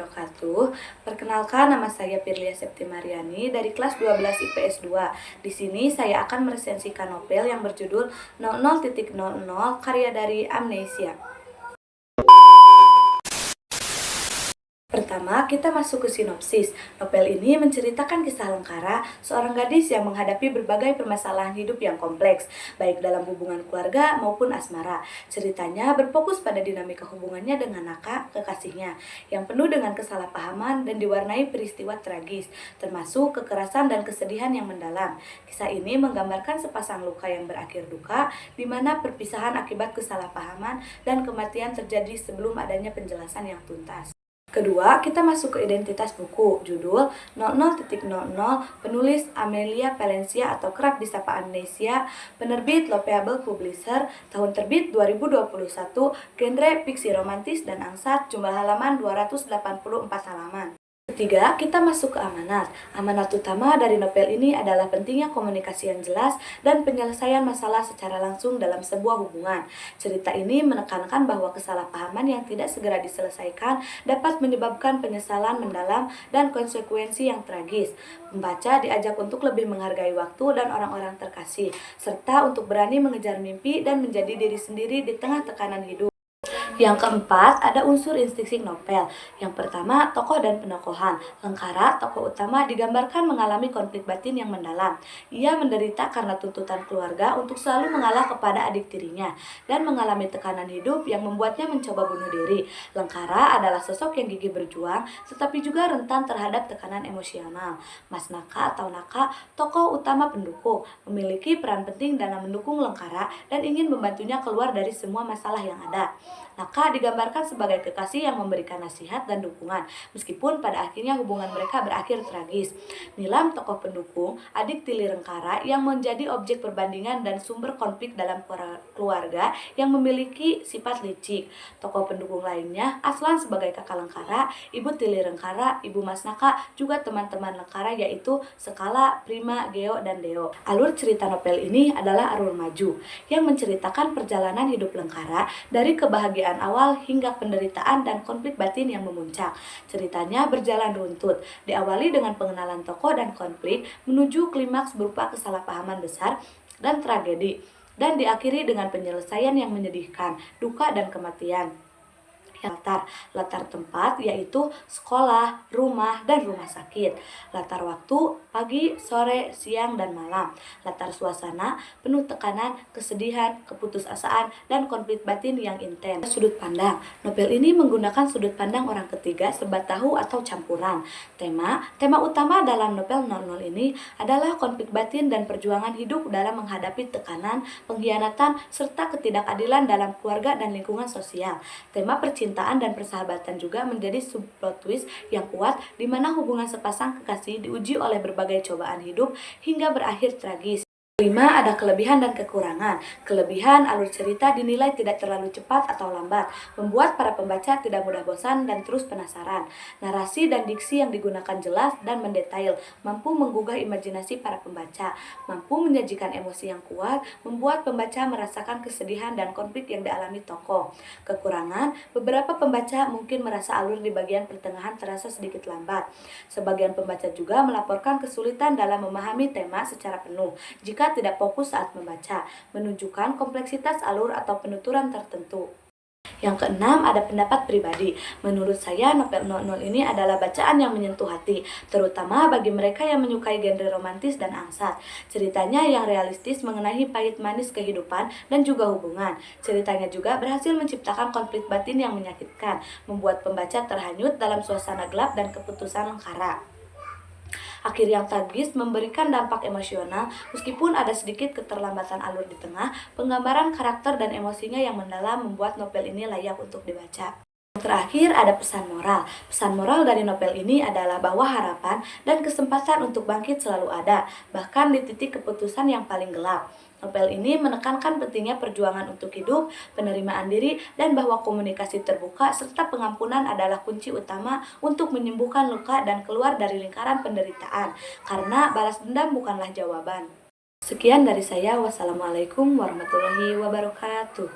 wabarakatuh. Perkenalkan, nama saya Firlia Septimariani dari kelas 12 IPS 2. Di sini saya akan meresensikan novel yang berjudul 00.00 karya dari Amnesia. Pertama, kita masuk ke sinopsis. Novel ini menceritakan kisah Lengkara, seorang gadis yang menghadapi berbagai permasalahan hidup yang kompleks, baik dalam hubungan keluarga maupun asmara. Ceritanya berfokus pada dinamika hubungannya dengan Naka, kekasihnya, yang penuh dengan kesalahpahaman dan diwarnai peristiwa tragis, termasuk kekerasan dan kesedihan yang mendalam. Kisah ini menggambarkan sepasang luka yang berakhir duka, di mana perpisahan akibat kesalahpahaman dan kematian terjadi sebelum adanya penjelasan yang tuntas. Kedua, kita masuk ke identitas buku. Judul 00.00, penulis Amelia Valencia atau kerap disapa Amnesia, penerbit Lovable Publisher, tahun terbit 2021, genre fiksi romantis dan angsat, jumlah halaman 284 halaman. Ketiga, kita masuk ke amanat. Amanat utama dari novel ini adalah pentingnya komunikasi yang jelas dan penyelesaian masalah secara langsung dalam sebuah hubungan. Cerita ini menekankan bahwa kesalahpahaman yang tidak segera diselesaikan dapat menyebabkan penyesalan mendalam dan konsekuensi yang tragis. Pembaca diajak untuk lebih menghargai waktu dan orang-orang terkasih, serta untuk berani mengejar mimpi dan menjadi diri sendiri di tengah tekanan hidup. Yang keempat, ada unsur insting novel. Yang pertama, tokoh dan penokohan. Lengkara, tokoh utama, digambarkan mengalami konflik batin yang mendalam. Ia menderita karena tuntutan keluarga untuk selalu mengalah kepada adik tirinya dan mengalami tekanan hidup yang membuatnya mencoba bunuh diri. Lengkara adalah sosok yang gigih berjuang, tetapi juga rentan terhadap tekanan emosional. Mas Naka atau Naka, tokoh utama pendukung, memiliki peran penting dalam mendukung Lengkara dan ingin membantunya keluar dari semua masalah yang ada. Naka digambarkan sebagai kekasih yang memberikan nasihat dan dukungan, meskipun pada akhirnya hubungan mereka berakhir tragis. Nilam, tokoh pendukung, adik tiri Lengkara yang menjadi objek perbandingan dan sumber konflik dalam keluarga yang memiliki sifat licik. Tokoh pendukung lainnya, Aslan sebagai kakak Lengkara, ibu tiri Lengkara, ibu Mas Naka, juga teman-teman Lengkara yaitu Sekala, Prima, Geo, dan Deo. Alur cerita novel ini adalah alur maju, yang menceritakan perjalanan hidup Lengkara dari kebahagiaan awal hingga penderitaan dan konflik batin yang memuncak. Ceritanya berjalan runtut, diawali dengan pengenalan tokoh dan konflik, menuju klimaks berupa kesalahpahaman besar dan tragedi, dan diakhiri dengan penyelesaian yang menyedihkan, duka dan kematian. Latar tempat yaitu sekolah, rumah, dan rumah sakit. Latar waktu pagi, sore, siang, dan malam. Latar suasana penuh tekanan, kesedihan, keputusasaan, dan konflik batin yang intens. Sudut pandang. Novel ini menggunakan sudut pandang orang ketiga serba tahu atau campuran. Tema utama dalam novel 00 ini adalah konflik batin dan perjuangan hidup dalam menghadapi tekanan, pengkhianatan, serta ketidakadilan dalam keluarga dan lingkungan sosial. Tema percintaan dan persahabatan juga menjadi subplot twist yang kuat, di mana hubungan sepasang kekasih diuji oleh berbagai cobaan hidup hingga berakhir tragis. Kelima, ada kelebihan dan kekurangan. Kelebihan, alur cerita dinilai tidak terlalu cepat atau lambat, membuat para pembaca tidak mudah bosan dan terus penasaran. Narasi dan diksi yang digunakan jelas dan mendetail, mampu menggugah imajinasi para pembaca, mampu menyajikan emosi yang kuat, membuat pembaca merasakan kesedihan dan konflik yang dialami tokoh. Kekurangan, beberapa pembaca mungkin merasa alur di bagian pertengahan terasa sedikit lambat. Sebagian pembaca juga melaporkan kesulitan dalam memahami tema secara penuh jika tidak fokus saat membaca, menunjukkan kompleksitas alur atau penuturan tertentu. Yang keenam, ada pendapat pribadi. Menurut saya, novel 00 ini adalah bacaan yang menyentuh hati, terutama bagi mereka yang menyukai genre romantis dan angsat. Ceritanya yang realistis mengenai pahit manis kehidupan dan juga hubungan. Ceritanya juga berhasil menciptakan konflik batin yang menyakitkan, membuat pembaca terhanyut dalam suasana gelap dan keputusan Lengkara. Akhir yang tragis memberikan dampak emosional, meskipun ada sedikit keterlambatan alur di tengah. Penggambaran karakter dan emosinya yang mendalam membuat novel ini layak untuk dibaca. Terakhir, ada pesan moral. Pesan moral dari novel ini adalah bahwa harapan dan kesempatan untuk bangkit selalu ada, bahkan di titik keputusan yang paling gelap. Novel ini menekankan pentingnya perjuangan untuk hidup, penerimaan diri, dan bahwa komunikasi terbuka serta pengampunan adalah kunci utama untuk menyembuhkan luka dan keluar dari lingkaran penderitaan, karena balas dendam bukanlah jawaban. Sekian dari saya. Wassalamualaikum warahmatullahi wabarakatuh.